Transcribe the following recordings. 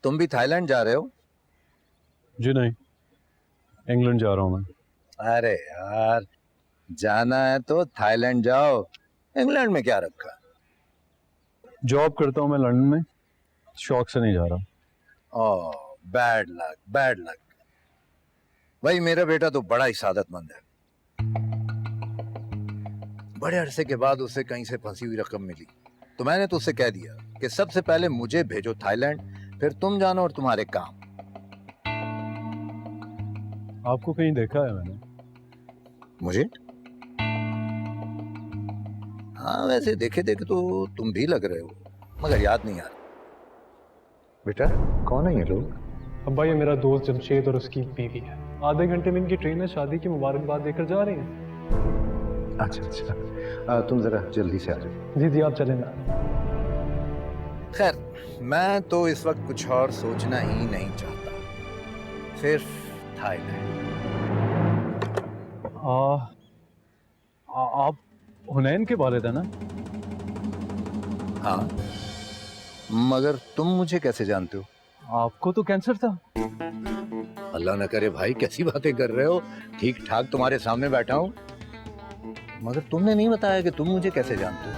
तुम भी थाईलैंड जा रहे हो? जी नहीं, इंग्लैंड जा रहा हूँ मैं। अरे यार, जाना है तो थाईलैंड जाओ, इंग्लैंड में क्या रखा। जॉब करता हूँ मैं लंदन में, शौक से नहीं जा रहा। ओह, बैड लक, बैड लक। भाई मेरा बेटा तो बड़ा ही सादतमंद है। बड़े अरसे के बाद उसे कहीं से फंसी हुई रकम मिली, तो मैंने तो उसे कह दिया कि सबसे पहले मुझे भेजो थाईलैंड, फिर तुम जानो और तुम्हारे काम। आपको कहीं देखा है मैंने? मुझे? हाँ, वैसे देखे देखे तो तुम भी लग रहे हो, मगर याद नहीं आ रहा। बेटा कौन है ये लोग? अब्बा ये मेरा दोस्त जमशेद और उसकी बीवी है। आधे घंटे में इनकी ट्रेन है, शादी की मुबारकबाद देकर जा रही हैं। अच्छा अच्छा, तुम जरा जल्दी से आ जाओ। जी जी आप चलें ना। खैर, मैं तो इस वक्त कुछ और सोचना ही नहीं चाहता, सिर्फ थाईलैंड। आप हुनैन के वालिद है ना? हाँ, मगर तुम मुझे कैसे जानते हो? आपको तो कैंसर था। अल्लाह न करे भाई, कैसी बातें कर रहे हो? ठीक ठाक तुम्हारे सामने बैठा हूँ, मगर तुमने नहीं बताया कि तुम मुझे कैसे जानते हो।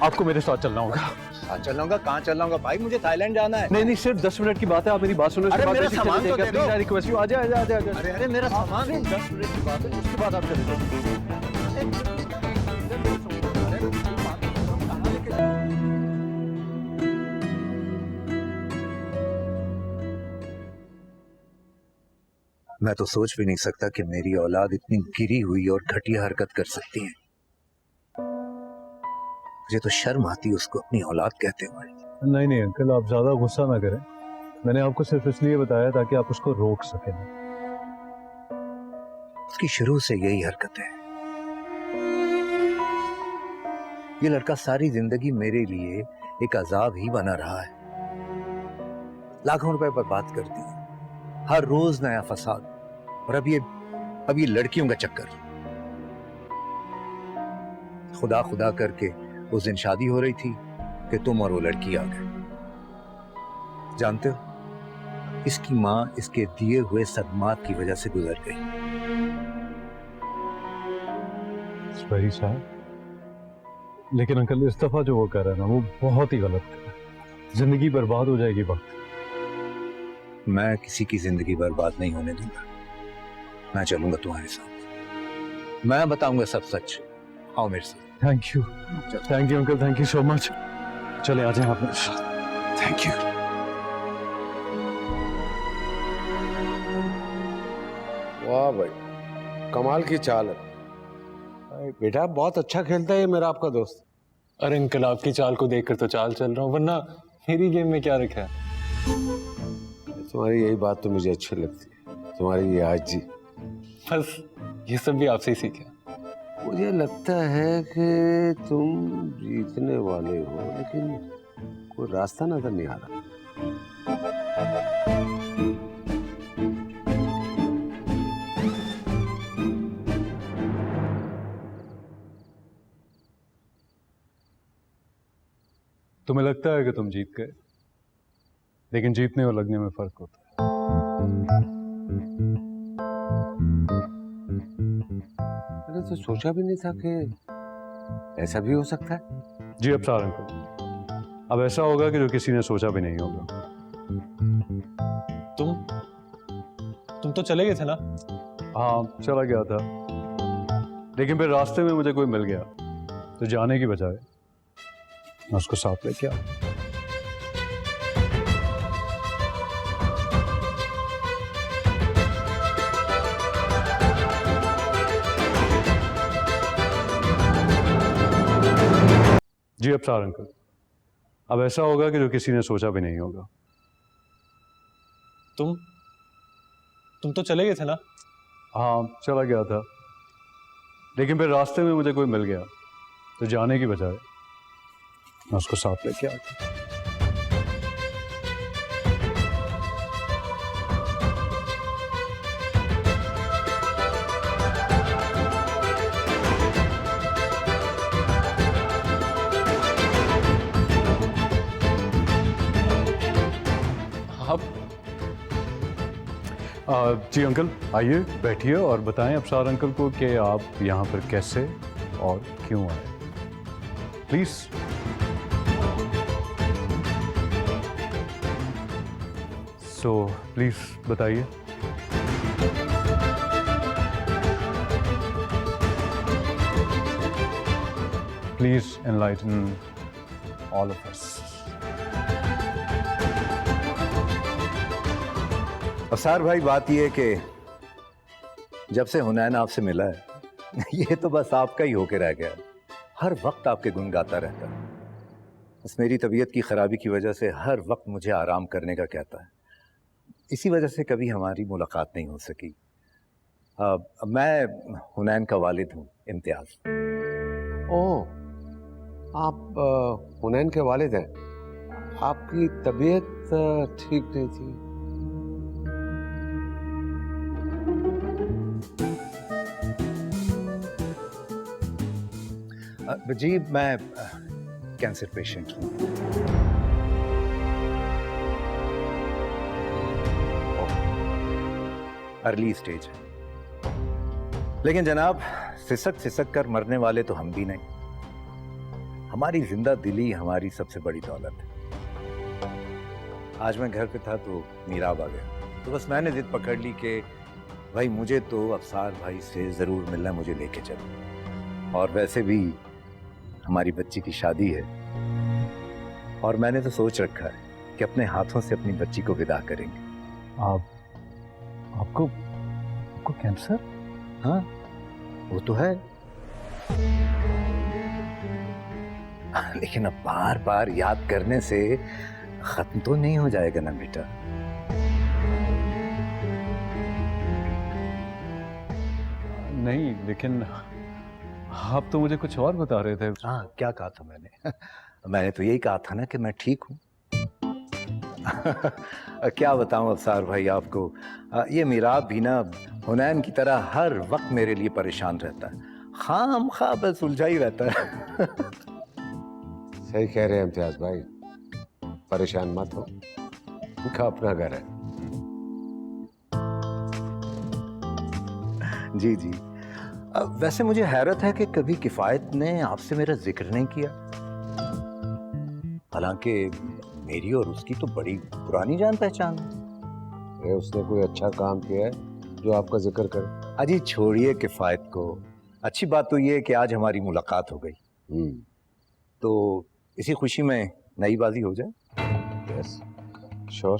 आपको मेरे साथ चलना होगा। हाँ चलूंगा, कहाँ चलूंगा भाई, मुझे थाईलैंड जाना है। नहीं सिर्फ 10 मिनट की बात है, आप मेरी बात सुनो। अरे मेरा सामान तो दे दो। रिक्वेस्ट यू, आजा आजा आजा। अरे अरे मेरा सामान। 10 मिनट की बात है, उसके बाद आप चले जाओ। मैं तो सोच भी नहीं सकता कि मेरी औलाद इतनी गिरी हुई और घटिया हरकत कर सकती है। मुझे तो शर्म आती है उसको अपनी औलाद कहते हुए। नहीं अंकल, आप ज्यादा गुस्सा ना करें। मैंने आपको सिर्फ इसलिए बताया ताकि आप उसको रोक सकें। उसकी शुरू से यही हरकत है। ये लड़का सारी जिंदगी मेरे लिए एक अजाब ही बना रहा है। लाखों रुपए बर्बाद कर दिए, हर रोज नया फसाद, और अब ये लड़कियों का चक्कर। खुदा खुदा करके उस दिन शादी हो रही थी कि तुम और वो लड़की आ गए। जानते हो, इसकी मां इसके दिए हुए सदमात की वजह से गुजर गई। वही साहब, लेकिन अंकल इस दफा जो वो कर रहा है ना, वो बहुत ही गलत कर रहा है। जिंदगी बर्बाद हो जाएगी वक्त। मैं किसी की जिंदगी बर्बाद नहीं होने दूंगा। मैं चलूंगा तुम्हारे साथ, मैं बताऊंगा सब सच। आओ मेरे साथ। Thank you uncle, thank you so much. चले आ जाए आप मेरे साथ। Thank you. वाह भाई, कमाल की चाल है। बेटा बहुत अच्छा खेलता है ये मेरा आपका दोस्त। अरे अंकल आपकी चाल को देखकर तो चाल चल रहा हूँ, वरना मेरी गेम में क्या रखा है। तुम्हारी यही बात तो मुझे अच्छी लगती है, तुम्हारी ये आजी। बस ये सब भी आपसे ही सीखे। मुझे लगता है कि तुम जीतने वाले हो, लेकिन कोई रास्ता नजर नहीं आ रहा। तुम्हें लगता है कि तुम जीत गए, लेकिन जीतने और लगने में फर्क होता है। मैंने तो सोचा भी नहीं था कि ऐसा भी हो सकता है। जी अफसार अंकल, अब ऐसा होगा कि जो किसी ने सोचा भी नहीं होगा। तुम तो चले गए थे ना? हाँ चला गया था, लेकिन फिर रास्ते में मुझे कोई मिल गया, तो जाने की बजाय मैं उसको साथ लेके आया। जी अफसार अंकल, अब ऐसा होगा कि जो किसी ने सोचा भी नहीं होगा। तुम तो चले गए थे ना? हाँ चला गया था, लेकिन फिर रास्ते में मुझे कोई मिल गया, तो जाने की बजाय मैं उसको साथ लेके आ गया। अब जी अंकल, आइए बैठिए और बताएं अबसार अंकल को कि आप यहाँ पर कैसे और क्यों आए। प्लीज। सो प्लीज बताइए। Please enlighten all of us. Afsar भाई, बात यह है कि जब से हुनैन आपसे मिला है ये तो बस आपका ही होके रह गया है। हर वक्त आपके गुण गाता रहता है। बस मेरी तबीयत की खराबी की वजह से हर वक्त मुझे आराम करने का कहता है। इसी वजह से कभी हमारी मुलाकात नहीं हो सकी। मैं हुनैन का वालिद हूँ, इम्तियाज। ओह, आप हुनैन के वालिद हैं। आपकी तबीयत ठीक नहीं थी। जी, मैं कैंसर पेशेंट हूँ। अर्ली स्टेज है। लेकिन जनाब, सिसक सिसक कर मरने वाले तो हम भी नहीं। हमारी जिंदा दिली हमारी सबसे बड़ी दौलत है। आज मैं घर पे था तो मीराब आ गया, तो बस मैंने जिद पकड़ ली कि भाई मुझे तो अफसार भाई से जरूर मिलना, मुझे लेके चलो। और वैसे भी हमारी बच्ची की शादी है और मैंने तो सोच रखा है कि अपने हाथों से अपनी बच्ची को विदा करेंगे। आपको कैंसर? हाँ, वो तो है। लेकिन अब बार बार याद करने से खत्म तो नहीं हो जाएगा ना बेटा। नहीं, लेकिन आप तो मुझे कुछ और बता रहे थे। हाँ, क्या कहा था मैंने? मैंने तो यही कहा था ना कि मैं ठीक हूँ। क्या बताऊं अफसार भाई आपको, ये मीराब भी ना हुनैन की तरह हर वक्त मेरे लिए परेशान रहता है। खाम खा बस उलझा ही रहता है। सही कह रहे हैं इम्तियाज भाई, परेशान मत हो, उनका अपना घर है। जी जी। वैसे मुझे हैरत है कि कभी किफायत ने आपसे मेरा जिक्र नहीं किया। हालांकि मेरी और उसकी तो बड़ी पुरानी जान पहचान है। उसने कोई अच्छा काम किया है जो आपका जिक्र करे? अजी छोड़िए किफायत को। अच्छी बात तो ये है कि आज हमारी मुलाकात हो गई। तो इसी खुशी में नई बाजी हो जाए। Yes, sure.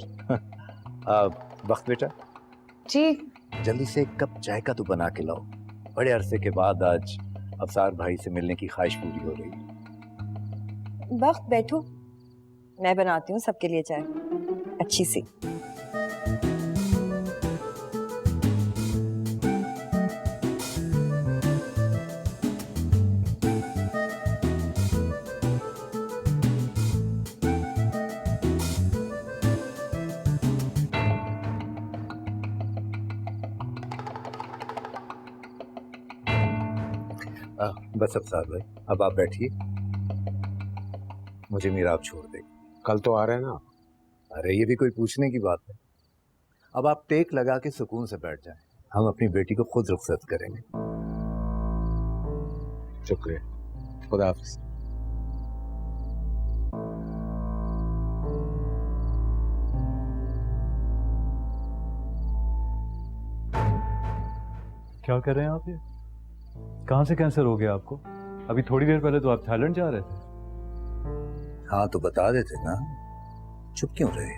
वक्त बेटा जी। जल्दी से एक कप चाय का तो बना के लाओ। बड़े अरसे के बाद आज अफसार भाई से मिलने की ख्वाहिश पूरी हो रही है। वक्त बैठो, मैं बनाती हूँ सबके लिए चाय अच्छी सी। बस अफसार भाई, अब आप बैठिए, मुझे मीराब छोड़ देगी। कल तो आ रहे हैं ना? अरे ये भी कोई पूछने की बात है। अब आप टेक लगा के सुकून से बैठ जाएं, हम अपनी बेटी को खुद रुखसत करेंगे। शुक्रिया, खुदा हाफिज। क्या कर रहे हैं आप? ये कहाँ से कैंसर हो गया आपको? अभी थोड़ी देर पहले तो आप थाईलैंड जा रहे थे। हाँ तो बता देते ना, चुप क्यों रहे?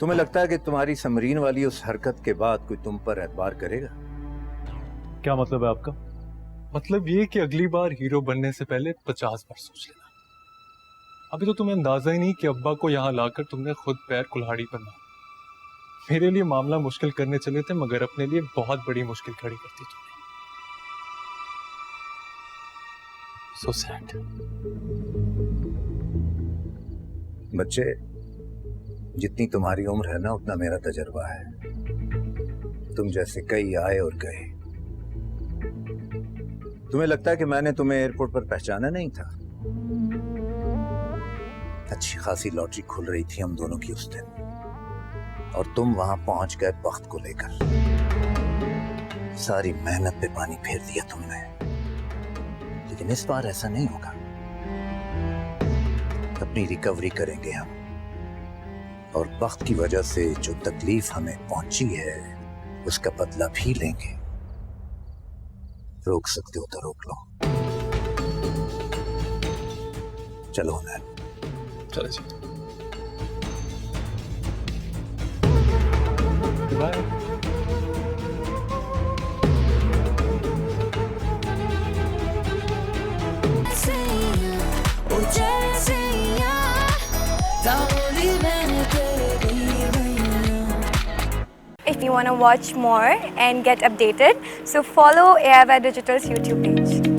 तुम्हें लगता है कि तुम्हारी समरीन वाली उस हरकत के बाद कोई तुम पर एतबार करेगा? क्या मतलब है आपका? मतलब ये कि अगली बार हीरो बनने से पहले 50 बार सोच लेना। अभी तो तुम्हें अंदाजा ही नहीं कि अब्बा को यहाँ लाकर तुमने खुद पैर कुल्हाड़ी पर मारा। मेरे लिए मामला मुश्किल करने चले थे, मगर अपने लिए बहुत बड़ी मुश्किल खड़ी करती तुमने। So sad. बच्चे, जितनी तुम्हारी उम्र है ना उतना मेरा तजर्बा है। तुम जैसे कई आए और गए। तुम्हें लगता है कि मैंने तुम्हें एयरपोर्ट पर पहचाना नहीं था? अच्छी खासी लॉटरी खुल रही थी हम दोनों की उस दिन, और तुम वहां पहुंच गए बख्त को लेकर। सारी मेहनत पे पानी फेर दिया तुमने। लेकिन इस बार ऐसा नहीं होगा। अपनी रिकवरी करेंगे हम, और वक्त की वजह से जो तकलीफ हमें पहुंची है उसका बदला भी लेंगे। रोक सकते हो तो रोक लो। चलो ना। चलो जी, bye. If you want to watch more and get updated, so follow AIY Digital's YouTube page.